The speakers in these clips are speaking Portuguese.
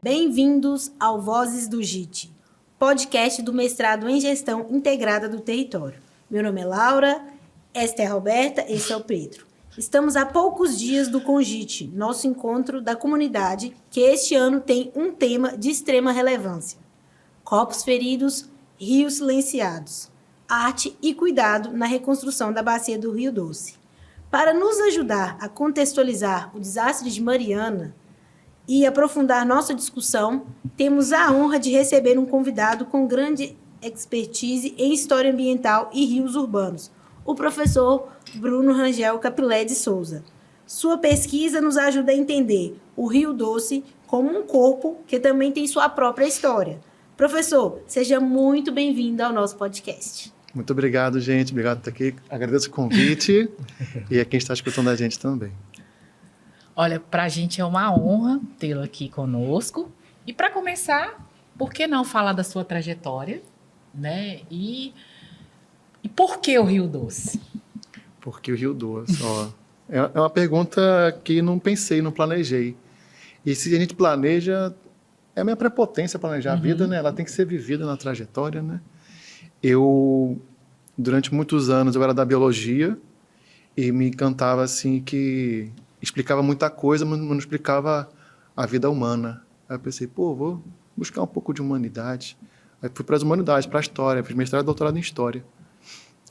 Bem-vindos ao Vozes do JIT, podcast do mestrado em Gestão Integrada do Território. Meu nome é Laura, esta é a Roberta, esse é o Pedro. Estamos a poucos dias do CONJIT, nosso encontro da comunidade, que este ano tem um tema de extrema relevância: corpos feridos, rios silenciados, arte e cuidado na reconstrução da bacia do Rio Doce. Para nos ajudar a contextualizar o desastre de Mariana e aprofundar nossa discussão, temos a honra de receber um convidado com grande expertise em história ambiental e rios urbanos, o professor Bruno Rangel Capilé de Souza. Sua pesquisa nos ajuda a entender o Rio Doce como um corpo que também tem sua própria história. Professor, seja muito bem-vindo ao nosso podcast. Muito obrigado, gente. Obrigado por estar aqui. Agradeço o convite e a quem está escutando a gente também. Olha, para a gente é uma honra tê-lo aqui conosco. E para começar, por que não falar da sua trajetória, né? E por que o Rio Doce? Por que o Rio Doce? É uma pergunta que não pensei, não planejei. E se a gente planeja, é a minha prepotência planejar a vida, né? Ela tem que ser vivida na trajetória, né? Durante muitos anos, eu era da biologia e me encantava, assim, que explicava muita coisa, mas não explicava a vida humana. Aí eu pensei, vou buscar um pouco de humanidade. Aí fui para as humanidades, para a história, fiz mestrado e doutorado em história.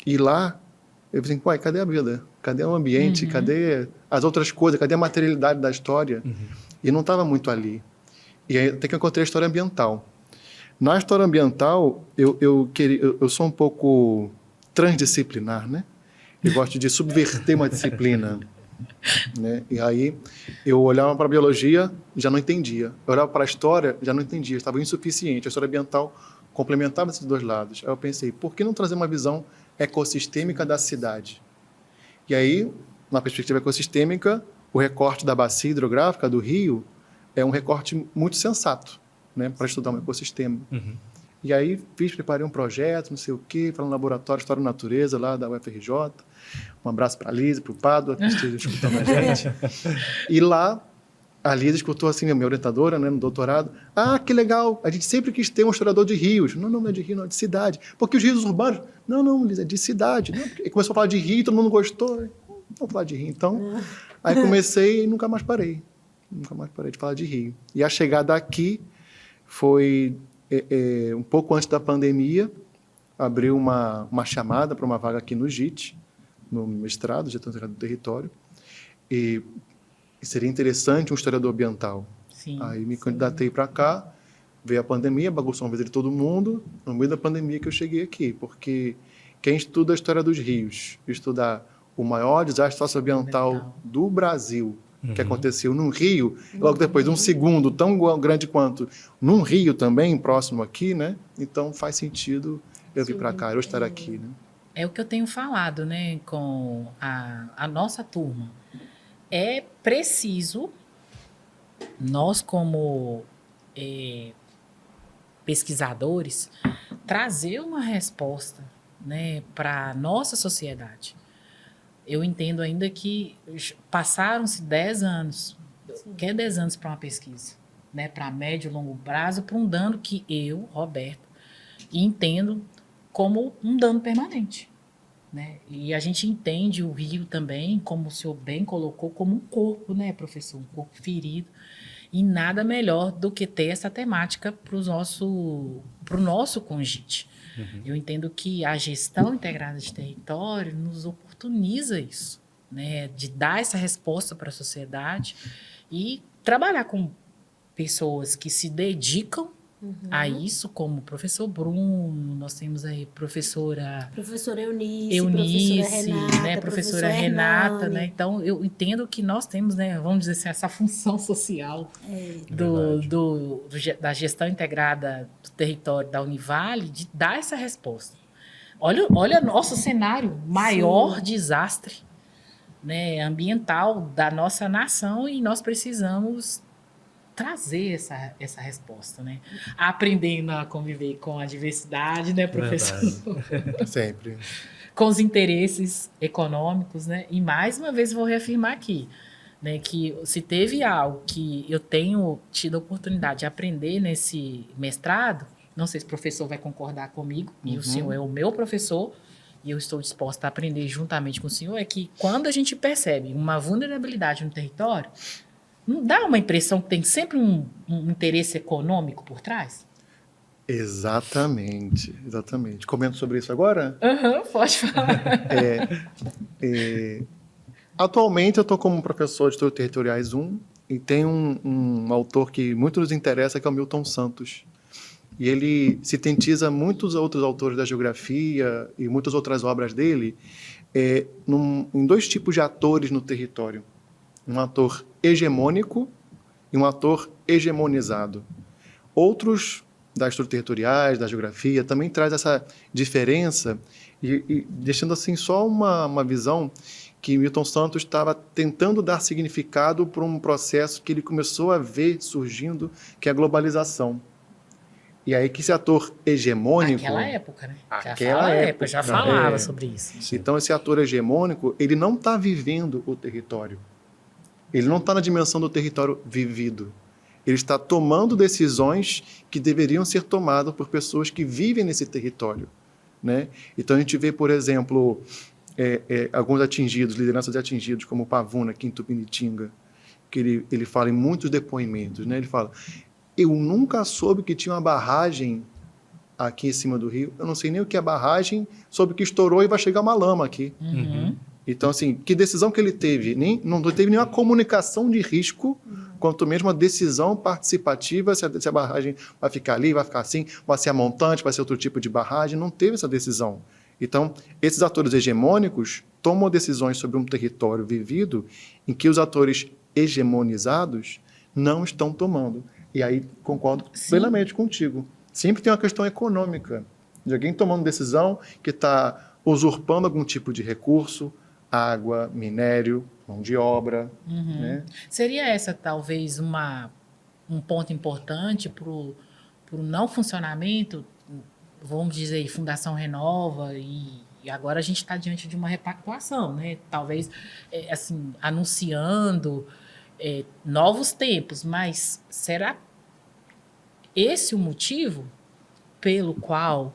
E lá, eu pensei, cadê a vida? Cadê o ambiente? Cadê as outras coisas? Cadê a materialidade da história? E não estava muito ali. E aí até que eu encontrei a história ambiental. Na história ambiental, eu sou um pouco transdisciplinar, né? Eu gosto de subverter uma disciplina. Né? E aí eu olhava para a biologia, já não entendia. Eu olhava para a história, já não entendia. Estava insuficiente. A história ambiental complementava esses dois lados. Aí eu pensei, por que não trazer uma visão ecossistêmica da cidade? E aí, na perspectiva ecossistêmica, o recorte da bacia hidrográfica do rio é um recorte muito sensato, né, para estudar um ecossistema. E aí preparei um projeto, não sei o quê, para um laboratório de História da Natureza lá da UFRJ. Um abraço para a Lisa, para o Pádua, que esteja escutando a gente. E lá, a Lisa escutou assim, minha orientadora, né, no doutorado. Que legal, a gente sempre quis ter um historiador de rios. Não é de rio, não, é de cidade. Porque os rios urbanos... Não, Lisa, é de cidade. Não, e começou a falar de rio, todo mundo gostou. Vamos falar de rio, então. Aí comecei e nunca mais parei. Nunca mais parei de falar de rio. E a chegada aqui foi um pouco antes da pandemia. Abriu uma chamada para uma vaga aqui no JIT, no mestrado, Gestão Integrada do Território, e seria interessante um historiador ambiental. Sim, aí me candidatei para cá, veio a pandemia, bagunçou uma vez de todo mundo, no meio da pandemia que eu cheguei aqui, porque quem estuda a história dos rios, estudar o maior desastre socioambiental do Brasil, que aconteceu num rio, logo depois de um segundo tão grande quanto num rio também, próximo aqui, né? Então faz sentido eu vir para cá, eu estar aqui, né? É o que eu tenho falado, né, com a nossa turma. É preciso, nós como pesquisadores, trazer uma resposta, né, para a nossa sociedade. Eu entendo ainda que passaram-se 10 anos. O que é 10 anos para uma pesquisa? Né, para médio e longo prazo, para um dano que eu, Roberto, entendo como um dano permanente, né? E a gente entende o rio também, como o senhor bem colocou, como um corpo, né, professor? Um corpo ferido. E nada melhor do que ter essa temática para o nosso CONJIT. Eu entendo que a gestão integrada de território nos oportuniza isso, né? De dar essa resposta para a sociedade e trabalhar com pessoas que se dedicam a isso, como o professor Bruno, nós temos aí professora Eunice, professora Renata, né? Então, eu entendo que nós temos, né, vamos dizer assim, essa função social da gestão integrada do território da Univale de dar essa resposta. Olha nosso cenário, maior desastre, né, ambiental da nossa nação, e nós precisamos trazer essa resposta, né? Aprendendo a conviver com a diversidade, né, professor? Sempre. Com os interesses econômicos, né? E mais uma vez vou reafirmar aqui, né, que se teve algo que eu tenho tido a oportunidade de aprender nesse mestrado, não sei se o professor vai concordar comigo, e o senhor é o meu professor, e eu estou disposta a aprender juntamente com o senhor, é que quando a gente percebe uma vulnerabilidade no território, não dá uma impressão que tem sempre um interesse econômico por trás? Exatamente. Comento sobre isso agora? Pode falar. Atualmente eu estou como professor de Estudos Territoriais 1 e tem um autor que muito nos interessa, que é o Milton Santos. E ele sintetiza muitos outros autores da geografia e muitas outras obras dele em dois tipos de atores no território. Um ator hegemônico e um ator hegemonizado. Outros das estruturas territoriais, da geografia, também traz essa diferença e deixando assim só uma visão que Milton Santos estava tentando dar significado para um processo que ele começou a ver surgindo, que é a globalização. E aí que esse ator hegemônico... Naquela época, né? Aquela época, já falava sobre isso. Sim. Então, esse ator hegemônico, ele não está vivendo o território. Ele não está na dimensão do território vivido. Ele está tomando decisões que deveriam ser tomadas por pessoas que vivem nesse território, né? Então, a gente vê, por exemplo, alguns atingidos, lideranças de atingidos, como o Pavuna, aqui em Tupinitinga, que ele fala em muitos depoimentos, né? Ele fala, eu nunca soube que tinha uma barragem aqui em cima do rio, eu não sei nem o que é barragem, soube que estourou e vai chegar uma lama aqui. Então, assim, que decisão que ele teve? Não teve nenhuma comunicação de risco, quanto mesmo a decisão participativa, se a barragem vai ficar ali, vai ficar assim, vai ser a montante, vai ser outro tipo de barragem, não teve essa decisão. Então, esses atores hegemônicos tomam decisões sobre um território vivido em que os atores hegemonizados não estão tomando. E aí, concordo plenamente contigo. Sempre tem uma questão econômica, de alguém tomando decisão que está usurpando algum tipo de recurso, água, minério, mão de obra. Né? Seria essa, talvez, um ponto importante para o não funcionamento, vamos dizer, Fundação Renova, e agora a gente está diante de uma repactuação, né? Talvez, assim, anunciando novos tempos, mas será esse o motivo pelo qual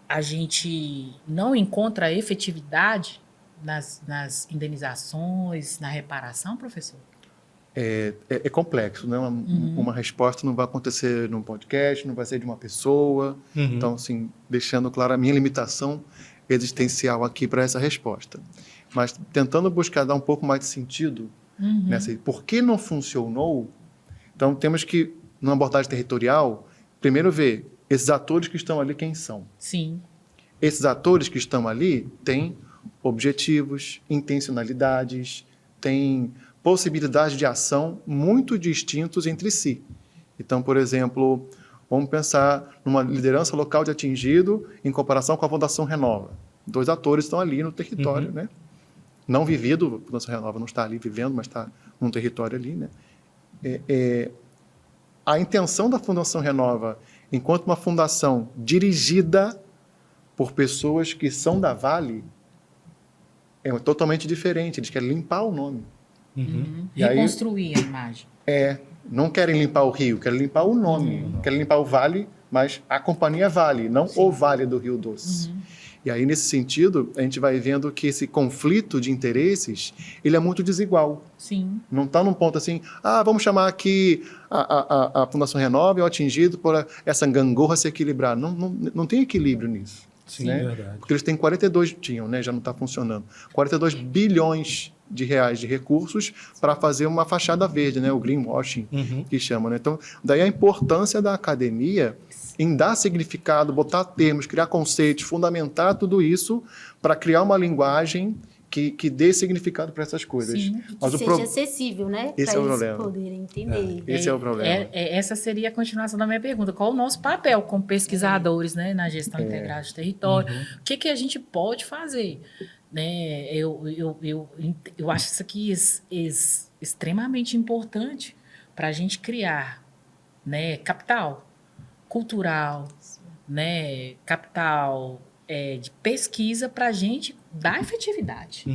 a gente não encontra efetividade nas indenizações, na reparação, professor? É complexo, né? Uma resposta não vai acontecer num podcast, não vai ser de uma pessoa. Então, assim, deixando claro a minha limitação existencial aqui para essa resposta. Mas tentando buscar dar um pouco mais de sentido nessa... Por que não funcionou? Então, temos que, numa abordagem territorial, primeiro ver esses atores que estão ali, quem são? Sim. Esses atores que estão ali têm objetivos, intencionalidades, têm possibilidades de ação muito distintos entre si. Então, por exemplo, vamos pensar numa liderança local de atingido em comparação com a Fundação Renova. Dois atores estão ali no território, né? Não vivido, a Fundação Renova não está ali vivendo, mas está num território ali, né? A intenção da Fundação Renova, enquanto uma fundação dirigida por pessoas que são da Vale, é totalmente diferente. Eles querem limpar o nome. E reconstruir a imagem. Não querem limpar o rio, querem limpar o nome. Querem limpar o Vale, mas a companhia Vale, não o Vale do Rio Doce. E aí, nesse sentido, a gente vai vendo que esse conflito de interesses, ele é muito desigual. Sim. Não está num ponto assim, vamos chamar aqui a Fundação Renova e o atingido por essa gangorra se equilibrar. Não tem equilíbrio nisso. Sim, né? verdade. Porque eles têm 42, tinham, né? Já não está funcionando, 42 bilhões de reais de recursos para fazer uma fachada verde, né? O greenwashing, que chama, né? Então, daí a importância da academia em dar significado, botar termos, criar conceitos, fundamentar tudo isso para criar uma linguagem que dê significado para essas coisas. Sim, que seja acessível, né? Esse para é o eles problema. poderem entender. Esse é o problema. Essa seria a continuação da minha pergunta. Qual o nosso papel como pesquisadores, né, na gestão integrada de território? O que a gente pode fazer? Né? Eu acho isso aqui extremamente importante, para a gente criar, né, capital cultural, né, capital de pesquisa para a gente dar efetividade.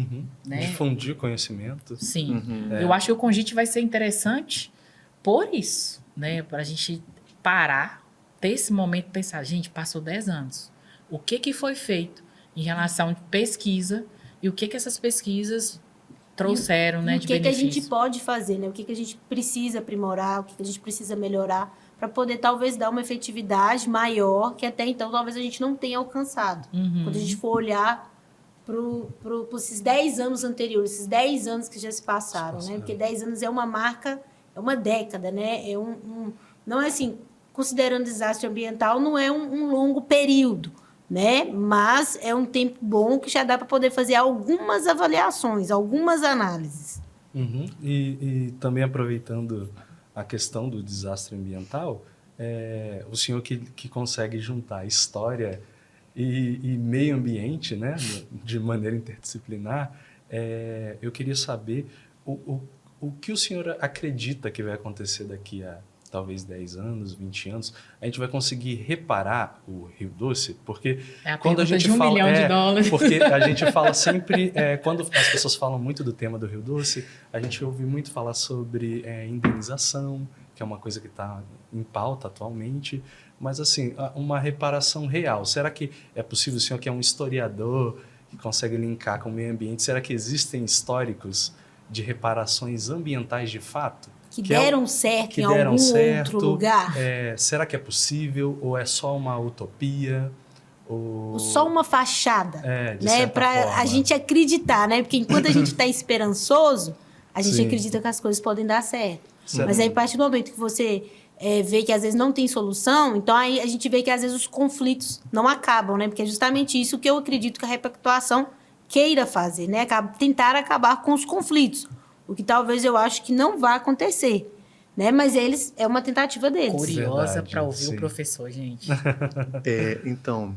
Né? Difundir conhecimento. Sim. Eu acho que o Congite vai ser interessante por isso, né? Para a gente parar, ter esse momento de pensar, gente, passou 10 anos. O que foi feito em relação à pesquisa e o que essas pesquisas trouxeram, né, de que benefício. A gente pode fazer, né? O que a gente precisa aprimorar, o que a gente precisa melhorar para poder talvez dar uma efetividade maior que até então talvez a gente não tenha alcançado. Quando a gente for olhar para esses 10 anos anteriores, esses 10 anos que já se passaram, né? Porque 10 anos é uma marca, é uma década, né? Não é assim, considerando desastre ambiental, não é um longo período, né? Mas é um tempo bom que já dá para poder fazer algumas avaliações, algumas análises. E também aproveitando a questão do desastre ambiental, o senhor que consegue juntar história e meio ambiente, né, de maneira interdisciplinar, eu queria saber o que o senhor acredita que vai acontecer daqui a talvez 10 anos, 20 anos, a gente vai conseguir reparar o Rio Doce? Porque quando a gente de $1 milhão. Porque a gente fala sempre, quando as pessoas falam muito do tema do Rio Doce, a gente ouve muito falar sobre indenização, que é uma coisa que está em pauta atualmente, mas assim, uma reparação real. Será que é possível, o senhor que é um historiador, que consegue linkar com o meio ambiente, será que existem históricos de reparações ambientais de fato? Que deram certo em algum outro lugar? Será que é possível ou é só uma utopia? Só uma fachada, né? Para a gente acreditar, né? Porque enquanto a gente está esperançoso, a gente acredita que as coisas podem dar certo. Mas aí, a partir do momento que você vê que às vezes não tem solução, então aí a gente vê que às vezes os conflitos não acabam, né? Porque é justamente isso que eu acredito que a repactuação queira fazer, né? Tentar acabar com os conflitos. O que talvez eu acho que não vai acontecer, né? Mas é uma tentativa deles. Curiosa para ouvir o professor, gente. Então,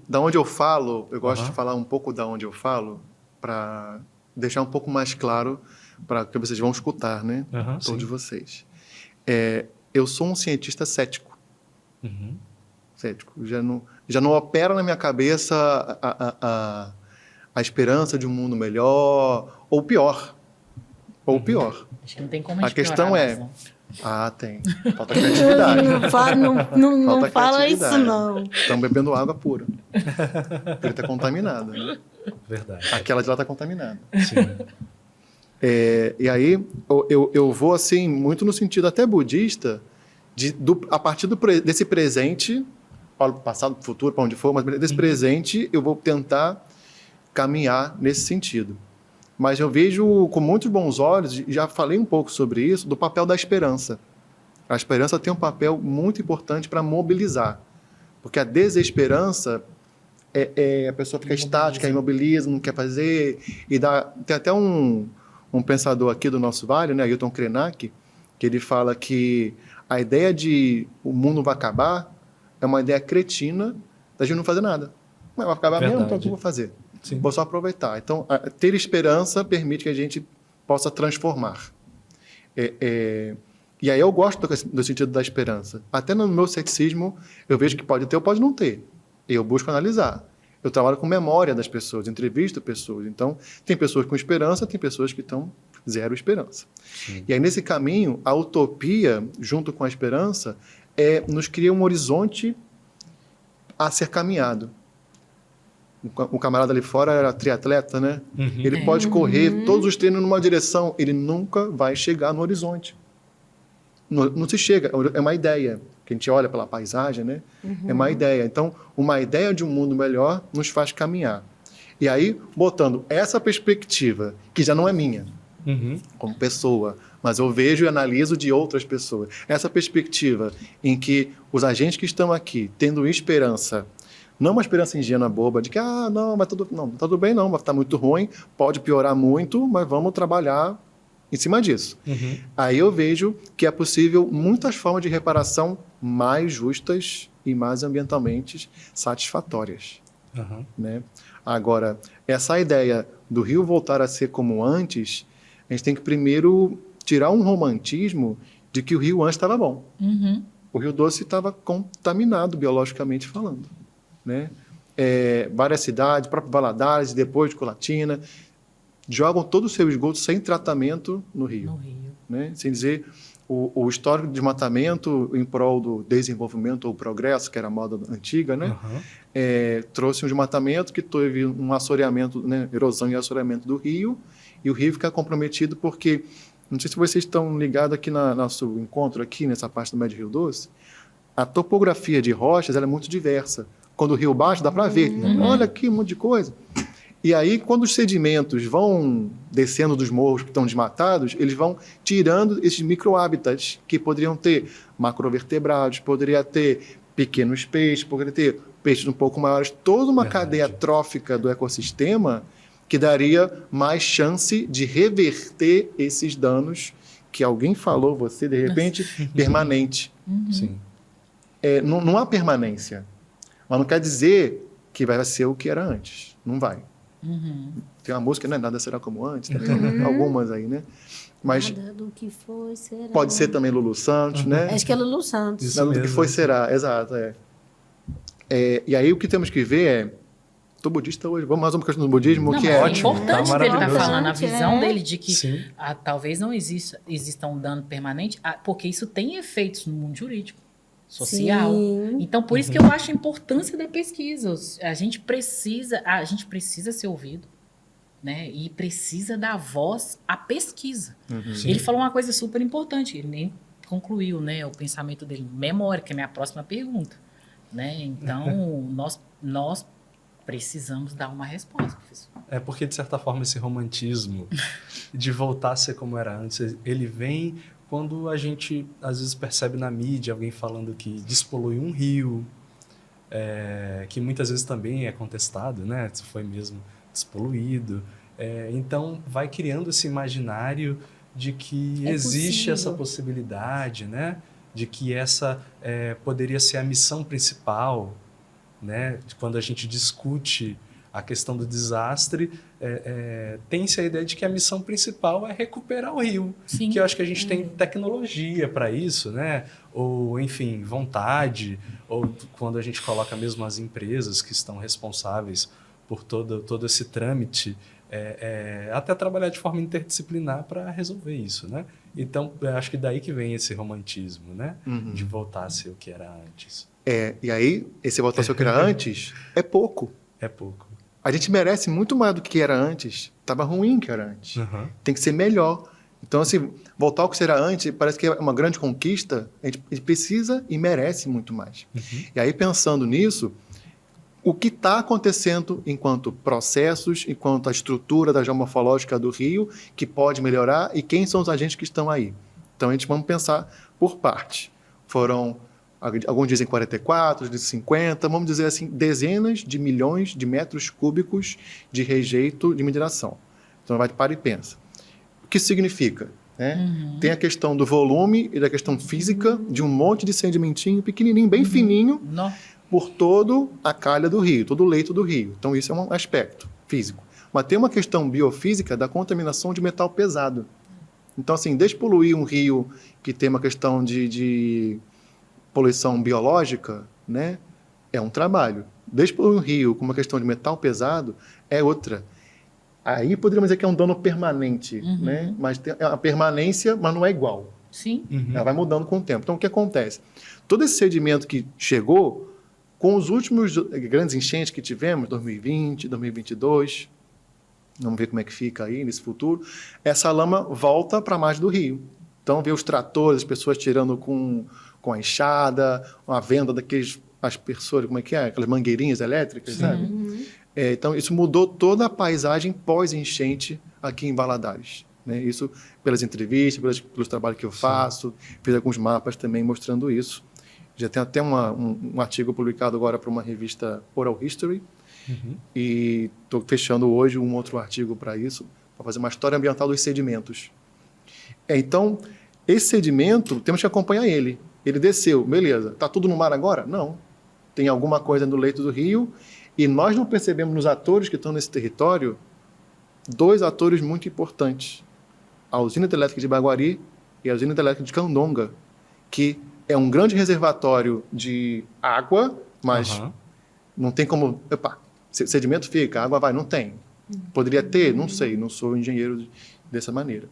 da onde eu falo, eu gosto de falar um pouco da onde eu falo, para deixar um pouo mais claro para que vocês vão escutar, né? Todos vocês. Eu sou um cientista cético. Cético. Já não opera na minha cabeça a esperança de um mundo melhor ou pior. Acho que não tem como a gente A questão mais, não. Tem. Falta criatividade. Não fala isso, não. Estamos bebendo água pura. Ele está contaminada. Né? Verdade. Aquela de lá está contaminada. Sim. E aí, eu vou assim, muito no sentido até budista, a partir desse presente, para o passado, para o futuro, para onde for, mas desse presente eu vou tentar caminhar nesse sentido. Mas eu vejo com muitos bons olhos, já falei um pouco sobre isso, do papel da esperança. A esperança tem um papel muito importante para mobilizar, porque a desesperança a pessoa fica estática, imobiliza, não quer fazer, tem até um pensador aqui do nosso vale, né, Ailton Krenak, que ele fala que a ideia de o mundo vai acabar é uma ideia cretina da gente não fazer nada. Mas vai acabar mesmo, então o que eu vou fazer? Sim. Vou só aproveitar. Então, ter esperança permite que a gente possa transformar. E aí eu gosto do sentido da esperança. Até no meu ceticismo, eu vejo que pode ter ou pode não ter. E eu busco analisar. Eu trabalho com memória das pessoas, entrevisto pessoas. Então, tem pessoas com esperança, tem pessoas que estão zero esperança. Sim. E aí, nesse caminho, a utopia, junto com a esperança, nos cria um horizonte a ser caminhado. O camarada ali fora era triatleta, né? Ele pode correr todos os treinos numa direção, ele nunca vai chegar no horizonte. Não se chega, é uma ideia. Que a gente olha pela paisagem, né? É uma ideia. Então, uma ideia de um mundo melhor nos faz caminhar. E aí, botando essa perspectiva, que já não é minha, como pessoa, mas eu vejo e analiso de outras pessoas. Essa perspectiva em que os agentes que estão aqui, tendo esperança, não uma esperança ingênua, boba, de que, não, mas não tá tudo bem não, vai estar muito ruim, pode piorar muito, mas vamos trabalhar em cima disso. Aí eu vejo que é possível muitas formas de reparação mais justas e mais ambientalmente satisfatórias. Né? Agora, essa ideia do rio voltar a ser como antes, a gente tem que primeiro tirar um romantismo de que o rio antes estava bom. Uhum. O Rio Doce estava contaminado biologicamente falando, né? Várias cidades, próprio Valadares, depois de Colatina, jogam todo o seu esgoto sem tratamento no rio. No Rio. Né? Sem dizer, o histórico de desmatamento em prol do desenvolvimento ou progresso, que era a moda antiga, né? Trouxe um desmatamento que teve um assoreamento, né? Erosão e assoreamento do rio, e o rio fica comprometido porque, não sei se vocês estão ligados aqui no nosso encontro, aqui nessa parte do Médio Rio Doce, a topografia de rochas ela é muito diversa. Quando o rio baixa, dá para ver. Olha aqui um monte de coisa. E aí, quando os sedimentos vão descendo dos morros que estão desmatados, eles vão tirando esses microhábitats que poderiam ter macrovertebrados, poderia ter pequenos peixes, poderia ter peixes um pouco maiores, toda uma cadeia trófica do ecossistema que daria mais chance de reverter esses danos que alguém falou, você, de repente, permanente. Sim. Não há permanência, mas não quer dizer que vai ser o que era antes. Não vai. Tem uma música, né? Nada será como antes. Tem algumas aí, né? Mas Nada do que foi, será. pode ser também Lulu Santos, né? Acho que é Lulu Santos. Isso Nada do que mesmo. foi, será. Exato, e aí o que temos que ver é... Tô budista hoje. Vamos mais uma questão do budismo, Não, que mas é... é ótimo, importante tá dele estar maravilhoso. falando, a visão dele de que Sim. talvez não exista um dano permanente, porque isso tem efeitos no mundo jurídico, social. Sim. Então, por isso que eu acho a importância da pesquisa. A gente precisa ser ouvido, né? E precisa dar voz à pesquisa. Sim. Ele falou uma coisa super importante, ele nem concluiu, né, o pensamento dele. Memória, que é a minha próxima pergunta. Né? Então, nós precisamos dar uma resposta, professor. É porque, de certa forma, esse romantismo de voltar a ser como era antes, ele vem quando a gente, às vezes, percebe na mídia alguém falando que despolui um rio, que muitas vezes também é contestado, né? Se foi mesmo despoluído. Então, vai criando esse imaginário de que existe possível. essa possibilidade, né? De que essa poderia ser a missão principal, né? Quando a gente discute a questão do desastre, tem-se a ideia de que a missão principal é recuperar o rio. Sim. Que eu acho que a gente tem tecnologia para isso, né? Ou, enfim, vontade, ou quando a gente coloca mesmo as empresas que estão responsáveis por todo esse trâmite, até trabalhar de forma interdisciplinar para resolver isso, né? Então, eu acho que daí que vem esse romantismo, né? De voltar a ser o que era antes. E aí, esse voltar a ser o que era antes é pouco. É pouco. A gente merece muito mais do que era antes. Estava ruim que era antes. Uhum. Tem que ser melhor. Então, assim, voltar ao que era antes parece que é uma grande conquista. A gente precisa e merece muito mais. E aí, pensando nisso, o que está acontecendo enquanto processos, enquanto a estrutura da geomorfológica do rio, que pode melhorar, e quem são os agentes que estão aí. Então, a gente vamos pensar por parte. Foram, alguns dizem 44, dizem 50, vamos dizer assim, dezenas de milhões de metros cúbicos de rejeito de mineração. Então, vai para e pensa. O que significa? Tem a questão do volume e da questão física de um monte de sedimentinho pequenininho, bem fininho, por toda a calha do rio, todo o leito do rio. Então, isso é um aspecto físico. Mas tem uma questão biofísica da contaminação de metal pesado. Então, assim, despoluir um rio que tem uma questão de poluição biológica, né, é um trabalho. Despoluir um rio com uma questão de metal pesado é outra. Aí poderíamos dizer que é um dano permanente, né? Mas tem a permanência, mas não é igual. Sim. Ela vai mudando com o tempo. Então, o que acontece? Todo esse sedimento que chegou, com os últimos grandes enchentes que tivemos, 2020, 2022, vamos ver como é que fica aí nesse futuro, essa lama volta para a margem do rio. Então, vê os tratores, as pessoas tirando com a enxada, a venda daqueles aspersores, como é que é? Aquelas mangueirinhas elétricas, sabe? Então, isso mudou toda a paisagem pós-enchente aqui em Valadares. Né? Isso pelas entrevistas, pelos trabalhos que eu faço, fiz alguns mapas também mostrando isso. Já tem até um artigo publicado agora para uma revista Oral History, e estou fechando hoje um outro artigo para isso, para fazer uma história ambiental dos sedimentos. Então, esse sedimento, temos que acompanhar ele. Ele desceu, beleza. Está tudo no mar agora? Não. Tem alguma coisa no leito do rio, e nós não percebemos nos atores que estão nesse território 2 atores muito importantes. a usina hidrelétrica de Baguari e a usina hidrelétrica de Candonga, que é um grande reservatório de água, mas não tem como... Opa, sedimento fica, a água vai, não tem. Poderia ter? Não sei, não sou engenheiro dessa maneira.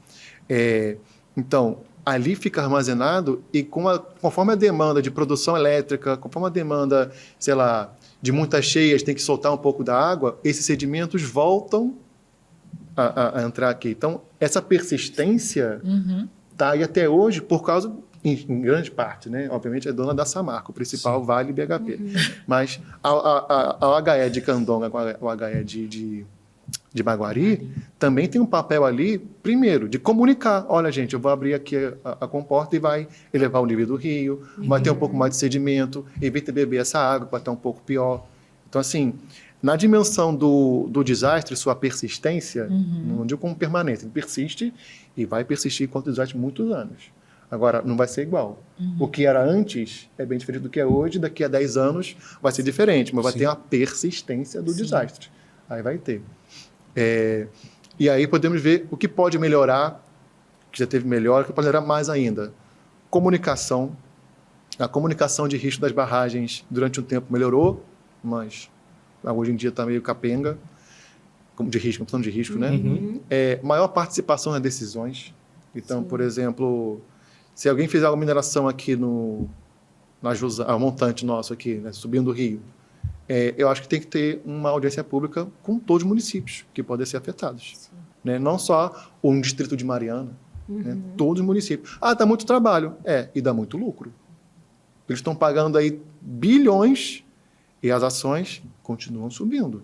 Então, ali fica armazenado e conforme a demanda de produção elétrica, conforme a demanda, sei lá, de muitas cheias, tem que soltar um pouco da água, esses sedimentos voltam a entrar aqui. Então, essa persistência está aí até hoje por causa, em grande parte, né? Obviamente, é dona da Samarco, o principal Vale BHP. Mas a HE de Candonga com a HE de Baguari também tem um papel ali, primeiro, de comunicar. Olha, gente, eu vou abrir aqui a comporta e vai elevar o nível do rio, vai ter um pouco mais de sedimento, evita beber essa água, vai estar um pouco pior. Então, assim, na dimensão do desastre, sua persistência, não digo como permanente, ele persiste e vai persistir enquanto desastre muitos anos. Agora, não vai ser igual. O que era antes é bem diferente do que é hoje, daqui a 10 anos vai ser diferente, mas vai ter a persistência do desastre. Aí vai ter. E aí podemos ver o que pode melhorar, que já teve melhor, o que pode melhorar mais ainda. Comunicação. A comunicação de risco das barragens durante um tempo melhorou, mas hoje em dia está meio capenga, de risco, falando de risco, né? Maior participação nas decisões. Então, por exemplo, se alguém fizer uma mineração aqui na montante nosso aqui, né, subindo o rio, eu acho que tem que ter uma audiência pública com todos os municípios que podem ser afetados. Né? Não só um distrito de Mariana, né? Todos os municípios. Dá muito trabalho. E dá muito lucro. Eles estão pagando aí bilhões e as ações continuam subindo.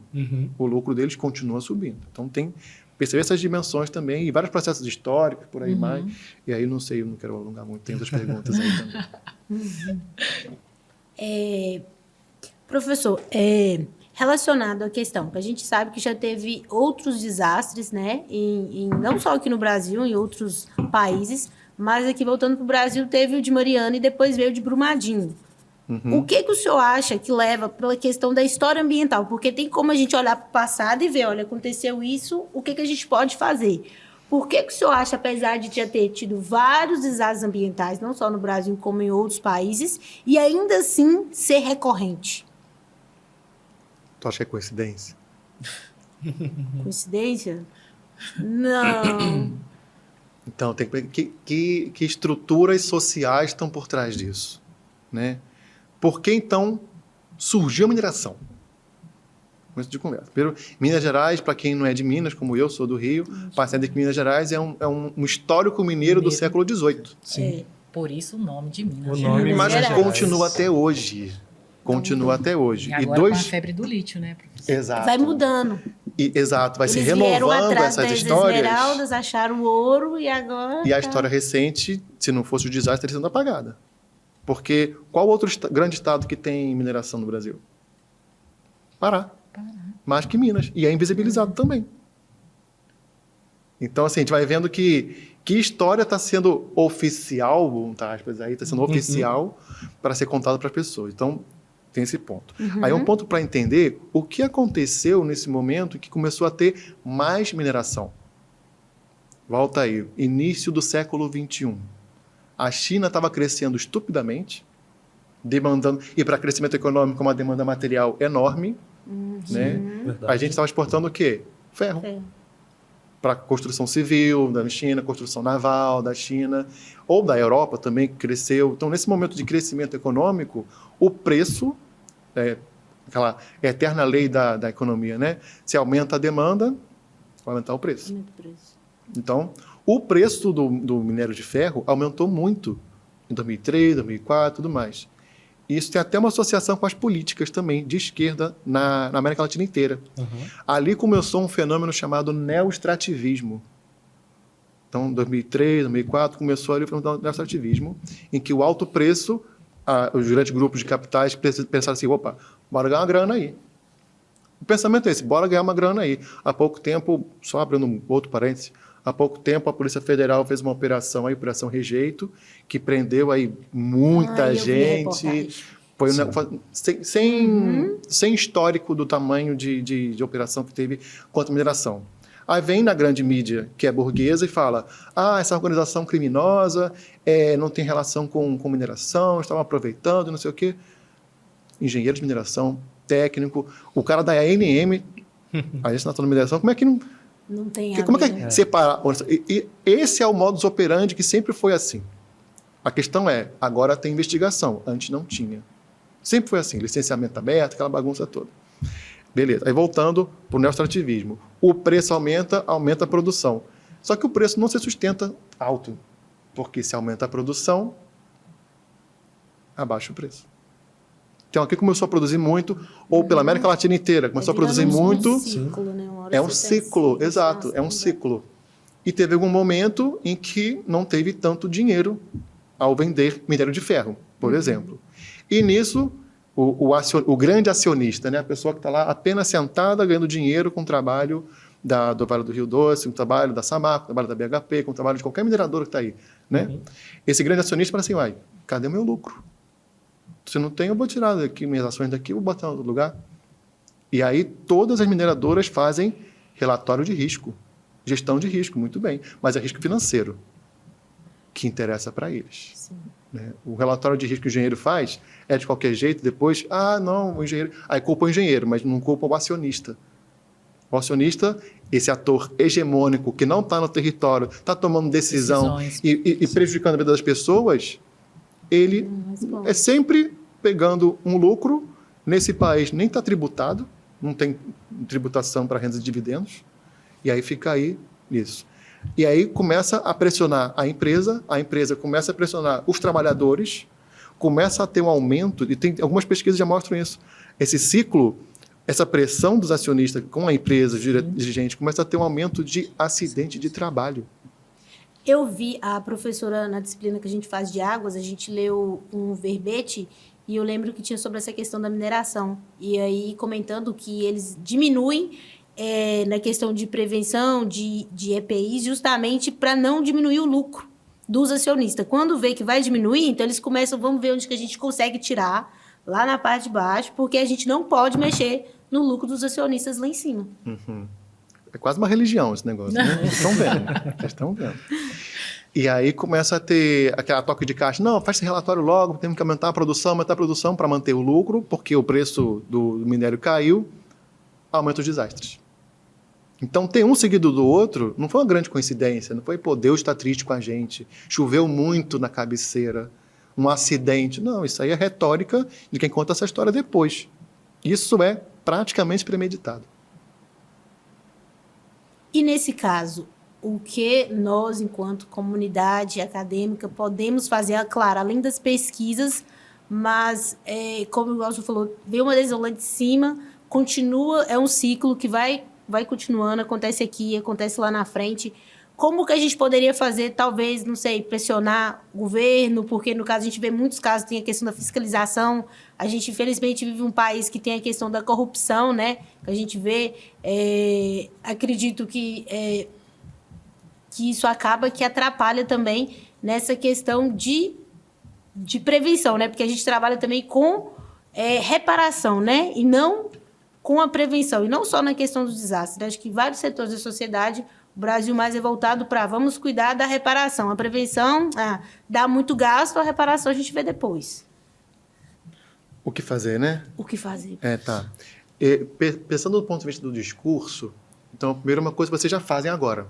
O lucro deles continua subindo. Então, tem que perceber essas dimensões também e vários processos históricos, por aí mais. E aí, não sei, eu não quero alongar muito, tem outras perguntas aí também. Professor, relacionado à questão, que a gente sabe que já teve outros desastres, né? Não só aqui no Brasil, em outros países, mas aqui voltando para o Brasil, teve o de Mariana e depois veio o de Brumadinho. O que o senhor acha que leva pela questão da história ambiental? Porque tem como a gente olhar para o passado e ver, olha, aconteceu isso, o que a gente pode fazer? Por que o senhor acha, apesar de já ter tido vários desastres ambientais, não só no Brasil como em outros países, e ainda assim ser recorrente? Tu acha que é coincidência? Coincidência? Não. Então, tem que ver que estruturas sociais estão por trás disso, né? Por que, então, surgiu a mineração? Começo de conversa. Primeiro, Minas Gerais, para quem não é de Minas, como eu, sou do Rio, parece que Minas Gerais é um histórico mineiro do século XVIII. Sim. Por isso o nome de Minas. O nome Mas Minas Gerais. continua até hoje. Continua até hoje. E agora com a febre do lítio, né, professor? Exato. Vai mudando. Exato, vai se Eles vieram renovando atrás essas das histórias. esmeraldas, acharam o ouro e agora... E a história recente, se não fosse o desastre, teria sido apagada. Porque qual outro grande estado que tem mineração no Brasil? Pará. Mais que Minas. E é invisibilizado também. Então, assim, a gente vai vendo que história está sendo oficial, tá, aspas, aí está sendo oficial para ser contada para as pessoas. Então, tem esse ponto. Aí um ponto para entender o que aconteceu nesse momento que começou a ter mais mineração. Volta aí, início do século XXI. A China estava crescendo estupidamente, demandando, e para crescimento econômico, uma demanda material enorme. Né? A gente estava exportando o quê? Ferro. Para construção civil da China, construção naval da China, ou da Europa também, que cresceu. Então, nesse momento de crescimento econômico, o preço, aquela eterna lei da economia, né? Se aumenta a demanda, vai aumentar o preço. Então, o preço do minério de ferro aumentou muito em 2003, 2004, tudo mais. Isso tem até uma associação com as políticas também, de esquerda, na América Latina inteira. Ali começou um fenômeno chamado neoextrativismo. Então, em 2003, 2004, começou ali o fenômeno do neoextrativismo, em que o alto preço, os grandes grupos de capitais pensaram assim, opa, bora ganhar uma grana aí. O pensamento é esse, bora ganhar uma grana aí. Há pouco tempo, só abrindo um outro parênteses, há pouco tempo a Polícia Federal fez uma operação, a Operação Rejeito, que prendeu aí muita gente. Foi sem histórico do tamanho de operação que teve contra a mineração. Aí vem na grande mídia, que é burguesa, e fala, essa organização criminosa não tem relação com mineração, estavam aproveitando, não sei o quê. Engenheiro de mineração, técnico, o cara da ANM, agência nacional de mineração, como é que não... Não tem Como é que né? separar? E esse é o modus operandi que sempre foi assim. A questão é, agora tem investigação, antes não tinha. Sempre foi assim, licenciamento aberto, aquela bagunça toda. Beleza, aí voltando para o neoextrativismo. O preço aumenta, aumenta a produção. Só que o preço não se sustenta alto, porque se aumenta a produção, abaixa o preço. Então aqui começou a produzir muito, ou pela América Latina inteira, começou a produzir muito. Ciclo, né? É um ciclo, exato, é um ciclo. E teve algum momento em que não teve tanto dinheiro ao vender minério de ferro, por exemplo. E nisso, o grande acionista, né, a pessoa que está lá apenas sentada ganhando dinheiro com o trabalho do Vale do Rio Doce, com o trabalho da Samarco, com o trabalho da BHP, com o trabalho de qualquer minerador que está aí. Né? Esse grande acionista fala assim, uai, cadê o meu lucro? Se não tem, eu vou tirar daqui minhas ações daqui, vou botar em outro lugar. E aí todas as mineradoras fazem relatório de risco, gestão de risco, muito bem, mas é risco financeiro que interessa para eles. Né? O relatório de risco que o engenheiro faz é de qualquer jeito, depois, não, o engenheiro... Aí culpa o engenheiro, mas não culpa o acionista. O acionista, esse ator hegemônico que não está no território, está tomando decisão e prejudicando a vida das pessoas, ele é sempre pegando um lucro. Nesse país nem está tributado, não tem tributação para rendas de dividendos, e aí fica aí nisso. E aí começa a pressionar a empresa começa a pressionar os trabalhadores, começa a ter um aumento, e tem algumas pesquisas já mostram isso. Esse ciclo, essa pressão dos acionistas com a empresa, dirigente, começa a ter um aumento de acidente de trabalho. Eu vi a professora na disciplina que a gente faz de águas, a gente leu um verbete e eu lembro que tinha sobre essa questão da mineração. E aí comentando que eles diminuem na questão de prevenção de EPIs justamente para não diminuir o lucro dos acionistas. Quando vê que vai diminuir, então eles começam, vamos ver onde que a gente consegue tirar lá na parte de baixo, porque a gente não pode mexer no lucro dos acionistas lá em cima. Uhum. É quase uma religião esse negócio, né? Vocês estão vendo. E aí começa a ter aquela toque de caixa. Não, faz esse relatório logo, temos que aumentar a produção para manter o lucro, porque o preço do minério caiu, aumenta os desastres. Então, ter um seguido do outro não foi uma grande coincidência, não foi, Deus está triste com a gente, choveu muito na cabeceira, um acidente. Não, isso aí é retórica de quem conta essa história depois. Isso é praticamente premeditado. E nesse caso, o que nós, enquanto comunidade acadêmica, podemos fazer, claro, além das pesquisas, mas, como o Wilson falou, veio uma decisão lá de cima, continua, é um ciclo que vai continuando, acontece aqui, acontece lá na frente. Como que a gente poderia fazer, talvez, não sei, pressionar o governo, porque, no caso, a gente vê muitos casos, tem a questão da fiscalização, a gente, infelizmente, vive um país que tem a questão da corrupção, né? Que a gente vê, acredito que isso acaba que atrapalha também nessa questão de prevenção, né? Porque a gente trabalha também com reparação, né? E não com a prevenção. E não só na questão dos desastres. Né? Acho que vários setores da sociedade, o Brasil mais é voltado para vamos cuidar da reparação. A prevenção dá muito gasto, a reparação a gente vê depois. O que fazer, né? O que fazer. Tá. Pensando do ponto de vista do discurso, então, a primeira uma coisa que vocês já fazem agora,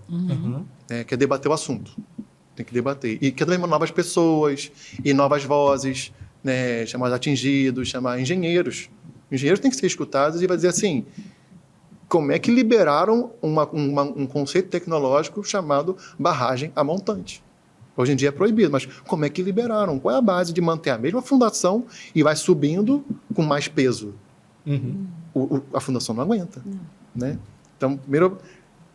que é debater o assunto. Tem que debater. E quer levar novas pessoas, e novas vozes, né? Chamar atingidos, chamar engenheiros. Engenheiros têm que ser escutados e vai dizer assim, como é que liberaram um conceito tecnológico chamado barragem a montante? Hoje em dia é proibido, mas como é que liberaram? Qual é a base de manter a mesma fundação e vai subindo com mais peso? A fundação não aguenta. Né? Então, primeiro,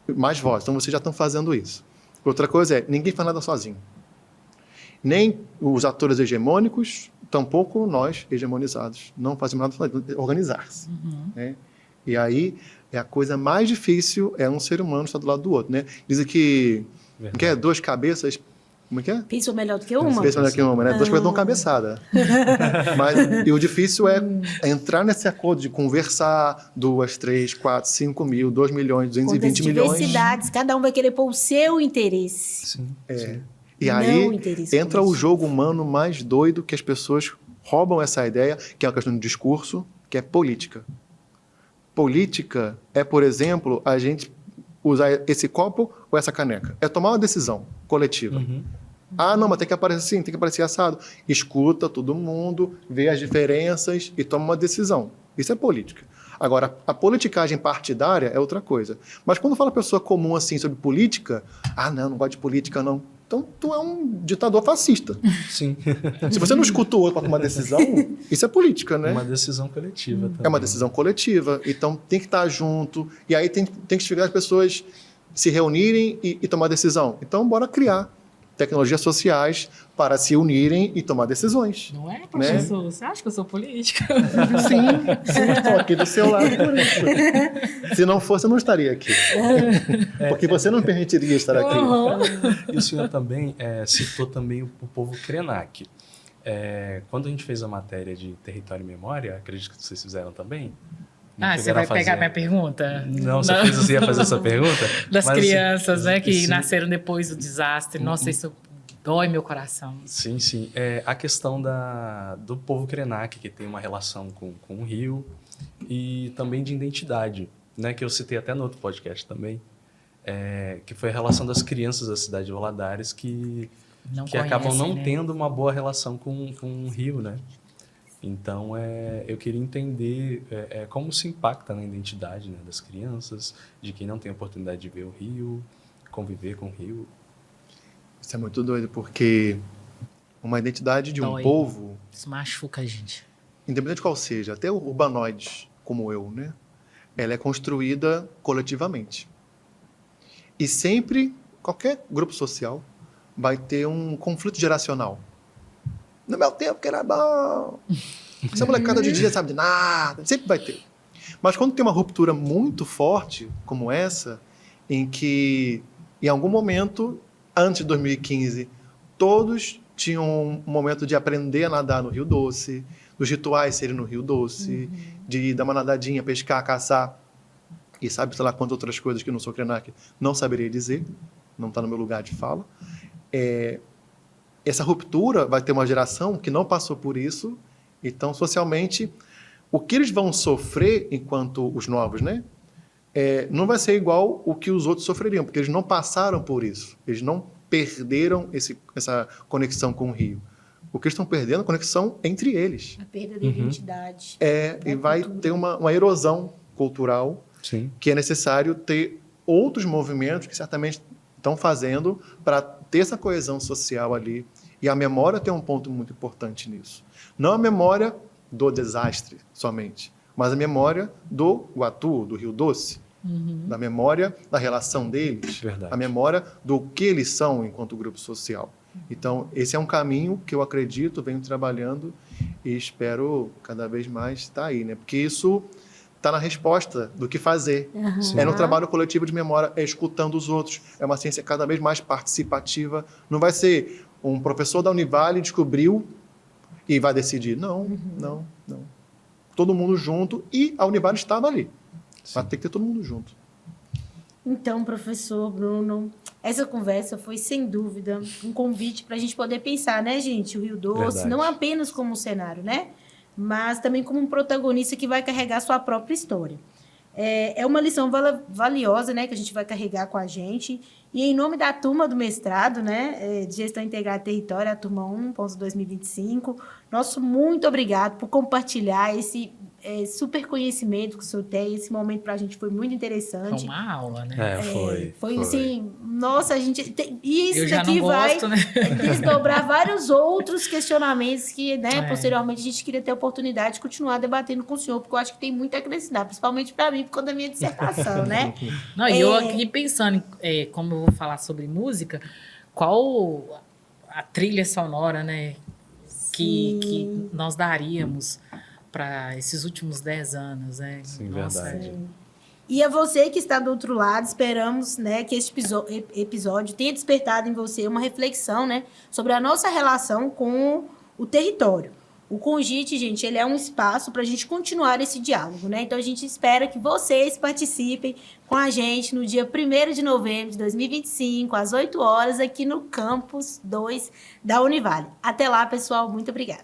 mais voz. Então, vocês já estão fazendo isso. Outra coisa é, ninguém faz nada sozinho. Nem os atores hegemônicos, tampouco nós, hegemonizados. Não fazemos nada sozinho, organizar-se. Né? E aí, a coisa mais difícil é um ser humano estar do lado do outro. Né? Dizem que duas cabeças Como é que é? Pensou melhor do que uma? Pensa melhor que uma, né? Duas coisas dão cabeçada. Mas e o difícil é entrar nesse acordo de conversar 2, 3, 4, 5 mil, 2 milhões, 220 milhões. Diversidades, cada um vai querer pôr o seu interesse. Sim. E Não aí interesse entra o político. jogo humano mais doido que as pessoas roubam essa ideia, que é uma questão de discurso, que é política. Política é, por exemplo, a gente usar esse copo ou essa caneca. É tomar uma decisão coletiva. Uhum. Ah, não, mas tem que aparecer assim, tem que aparecer assado. Escuta todo mundo, vê as diferenças e toma uma decisão. Isso é política. Agora, a politicagem partidária é outra coisa. Mas quando fala pessoa comum assim sobre política, não gosto de política, não. Então, tu é um ditador fascista. Sim. Se você não escuta o outro para tomar decisão, isso é política, né? Uma decisão coletiva também. É uma decisão coletiva. Então, tem que estar junto. E aí tem que chegar as pessoas se reunirem e tomar decisão. Então, bora criar tecnologias sociais para se unirem e tomar decisões. Não é, professor? Você acha que eu sou política? Sim, estou aqui do seu lado por isso. Se não fosse, eu não estaria aqui. Porque você não permitiria estar aqui. E o senhor também citou também o povo Krenak. Quando a gente fez a matéria de Território e Memória, acredito que vocês fizeram também. Você vai pegar minha pergunta? Não, você ia fazer essa pergunta? Das Mas, crianças, assim, né, que sim. nasceram depois do desastre. Nossa, isso dói meu coração. Sim, sim. A questão do povo Krenak, que tem uma relação com o rio, e também de identidade, né, que eu citei até no outro podcast também, que foi a relação das crianças da cidade de Valadares que acabam não tendo uma boa relação com o rio, né? Então, eu queria entender como se impacta na identidade, né, das crianças, de quem não tem a oportunidade de ver o rio, conviver com o rio. Isso é muito doido, porque uma identidade de um Dói. povo, Isso machuca a gente. independente de qual seja, até urbanoides como eu, né? Ela é construída coletivamente. E sempre, qualquer grupo social vai ter um conflito geracional. No meu tempo que era bom. Essa molecada de dia sabe de nada. Sempre vai ter. Mas quando tem uma ruptura muito forte, como essa, em que, em algum momento, antes de 2015, todos tinham um momento de aprender a nadar no Rio Doce, dos rituais serem no Rio Doce, de dar uma nadadinha, pescar, caçar, e sabe, sei lá, quantas outras coisas que eu não sou Krenak, não saberia dizer, não está no meu lugar de fala. Essa ruptura vai ter uma geração que não passou por isso, então, socialmente, o que eles vão sofrer enquanto os novos, né? Não vai ser igual o que os outros sofreriam, porque eles não passaram por isso, eles não perderam essa conexão com o rio. O que eles estão perdendo é a conexão entre eles. A perda da identidade. E vai ter uma erosão cultural. Sim. Que é necessário ter outros movimentos que certamente estão fazendo para ter essa coesão social ali. E a memória tem um ponto muito importante nisso. Não a memória do desastre somente, mas a memória do Guatu, do Rio Doce, da memória da relação deles, Verdade. a memória do que eles são enquanto grupo social. Então, esse é um caminho que eu acredito, venho trabalhando e espero cada vez mais estar aí, né? Porque isso está na resposta do que fazer. É no trabalho coletivo de memória, é escutando os outros. É uma ciência cada vez mais participativa. Não vai ser um professor da Univale descobriu e vai decidir. Não. Todo mundo junto e a Univale estava ali. Mas tem que ter todo mundo junto. Então, professor Bruno, essa conversa foi, sem dúvida, um convite para a gente poder pensar, né, gente? O Rio Doce, Verdade. não apenas como um cenário, né? Mas também como um protagonista que vai carregar sua própria história. É uma lição valiosa, né, que a gente vai carregar com a gente. E em nome da turma do mestrado, né, de Gestão Integrada do Território, a turma 1.2025, nosso muito obrigado por compartilhar esse super conhecimento que o senhor tem. Esse momento para a gente foi muito interessante. Foi uma aula, né? Foi assim, nossa, a gente... E isso Eu já daqui não vai gosto, né? desdobrar vários outros questionamentos que, né, posteriormente a gente queria ter a oportunidade de continuar debatendo com o senhor, porque eu acho que tem muito a acrescentar, principalmente para mim, por conta da minha dissertação, né? Não, e eu aqui pensando, como eu vou falar sobre música, qual a trilha sonora, né, que nós daríamos para esses últimos 10 anos, né? Sim, Nossa, verdade. E a você que está do outro lado, esperamos, né, que este episódio tenha despertado em você uma reflexão, né, sobre a nossa relação com o território. O Congite, gente, ele é um espaço para a gente continuar esse diálogo, né? Então, a gente espera que vocês participem com a gente no dia 1º de novembro de 2025, às 8 horas, aqui no Campus 2 da Univale. Até lá, pessoal. Muito obrigada.